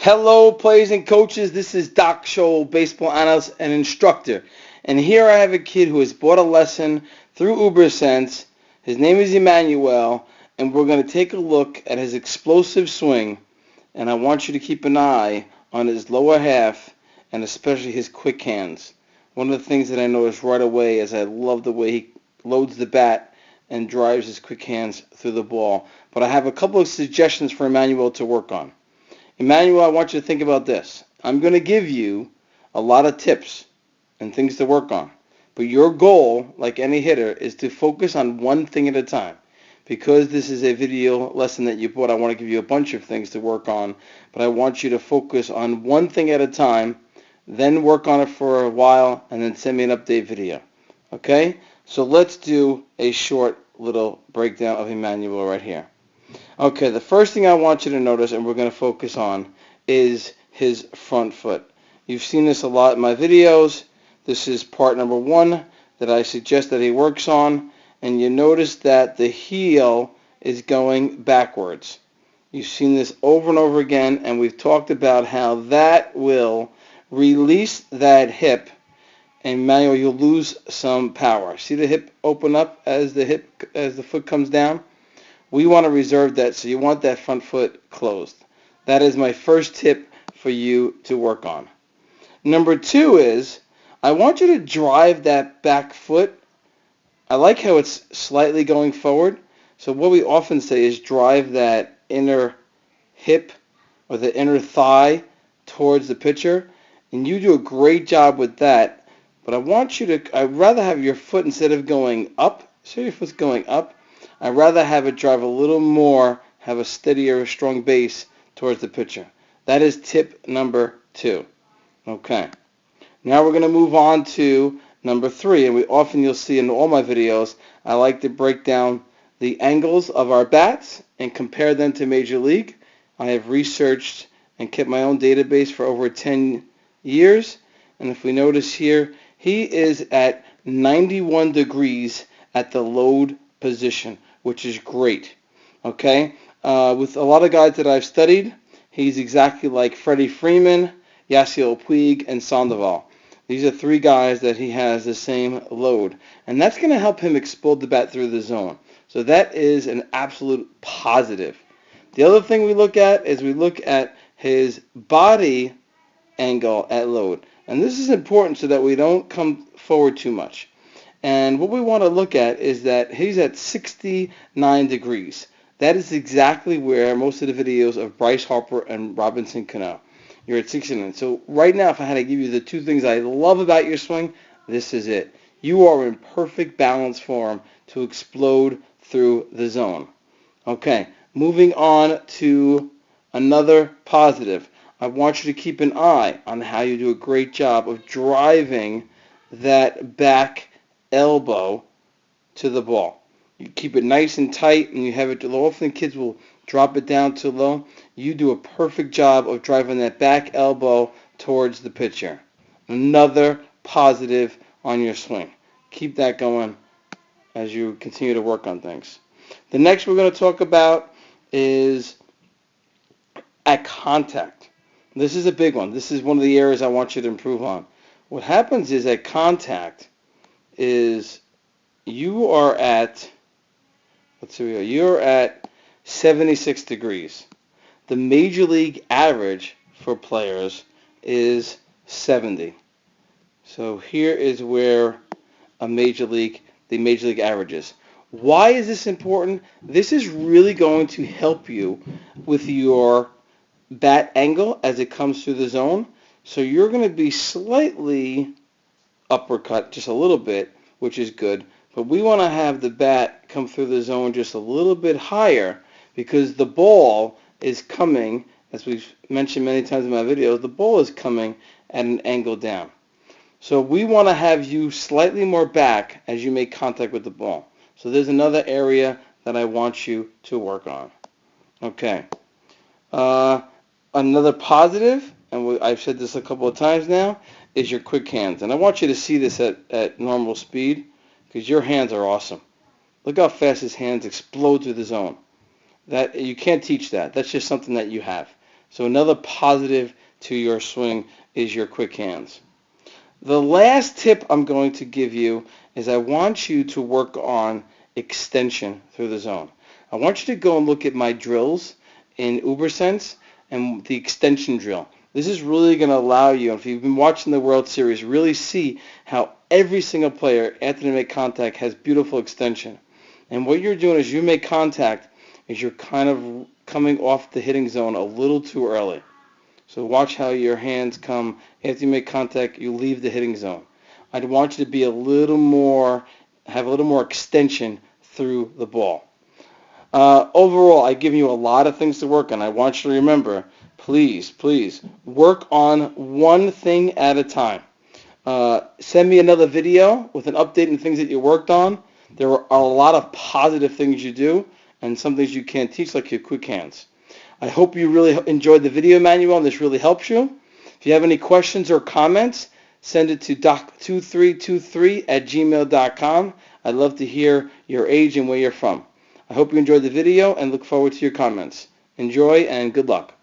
Hello, players and coaches. This is Doc Scholl, baseball analyst and instructor. And here I have a kid who has bought a lesson through UBERSENSE. His name is Emmanuel, and we're going to take a look at his explosive swing. And I want you to keep an eye on his lower half and especially his quick hands. One of the things that I noticed right away is I love the way he loads the bat and drives his quick hands through the ball. But I have a couple of suggestions for Emmanuel to work on. Emmanuel, I want you to think about this. I'm going to give you a lot of tips and things to work on. But your goal, like any hitter, is to focus on one thing at a time. Because this is a video lesson that you bought, I want to give you a bunch of things to work on. But I want you to focus on one thing at a time, then work on it for a while, and then send me an update video. Okay? So let's do a short little breakdown of Emmanuel right here. Okay, the first thing I want you to notice, and we're going to focus on, is his front foot. You've seen this a lot in my videos. This is part number 1 that I suggest that he works on, and you notice that the heel is going backwards. You've seen this over and over again, and we've talked about how that will release that hip, and Manuel, you'll lose some power. See the hip open up as the foot comes down? We want to reserve that, so you want that front foot closed. That is my first tip for you to work on. Number 2 is, I want you to drive that back foot. I like how it's slightly going forward. So what we often say is drive that inner hip or the inner thigh towards the pitcher. And you do a great job with that. But I'd rather have your foot, instead of going up, so your foot's going up, I'd rather have it drive a little more, have a steadier, strong base towards the pitcher. That is tip number 2. Okay. Now we're going to move on to number 3. And you'll see in all my videos, I like to break down the angles of our bats and compare them to Major League. I have researched and kept my own database for over 10 years. And if we notice here, he is at 91 degrees at the load position, which is great. Okay? With a lot of guys that I've studied, he's exactly like Freddie Freeman, Yasiel Puig, and Sandoval. These are 3 guys that he has the same load. And that's going to help him explode the bat through the zone. So that is an absolute positive. The other thing we look at is we look at his body angle at load. And this is important so that we don't come forward too much. And what we want to look at is that he's at 69 degrees. That is exactly where most of the videos of Bryce Harper and Robinson Cano. You're at 69. So right now, if I had to give you the 2 things I love about your swing, this is it. You are in perfect balance form to explode through the zone. Okay, moving on to another positive. I want you to keep an eye on how you do a great job of driving that back elbow to the ball. You keep it nice and tight, and you have it low. Often kids will drop it down too low. You do a perfect job of driving that back elbow towards the pitcher. Another positive on your swing. Keep that going as you continue to work on things. The next we're going to talk about is at contact. This is a big one. This is one of the areas I want you to improve on. What happens is at contact is you're at 76 degrees. The major league average for players is 70. So here is where the major league average is. Why is this important? This is really going to help you with your bat angle as it comes through the zone. So you're going to be slightly uppercut, just a little bit, which is good. But we want to have the bat come through the zone just a little bit higher because the ball is coming, as we've mentioned many times in my videos, the ball is coming at an angle down. So we want to have you slightly more back as you make contact with the ball. So there's another area that I want you to work on. Okay. Another positive, and I've said this a couple of times now, is your quick hands. And I want you to see this at normal speed because your hands are awesome. Look how fast his hands explode through the zone. That you can't teach that. That's just something that you have. So another positive to your swing is your quick hands. The last tip I'm going to give you is I want you to work on extension through the zone. I want you to go and look at my drills in UBERSENSE and the extension drill. This is really going to allow you, if you've been watching the World Series, really see how every single player after they make contact has beautiful extension. And what you're doing is you make contact is you're kind of coming off the hitting zone a little too early. So watch how your hands come after you make contact, you leave the hitting zone. I'd want you to be have a little more extension through the ball. Overall, I've given you a lot of things to work on. I want you to remember, please work on one thing at a time. Send me another video with an update on things that you worked on. There are a lot of positive things you do and some things you can't teach, like your quick hands. I hope you really enjoyed the video manual and this really helps you. If you have any questions or comments, send it to doc2323@gmail.com. I'd love to hear your age and where you're from. I hope you enjoyed the video and look forward to your comments. Enjoy and good luck.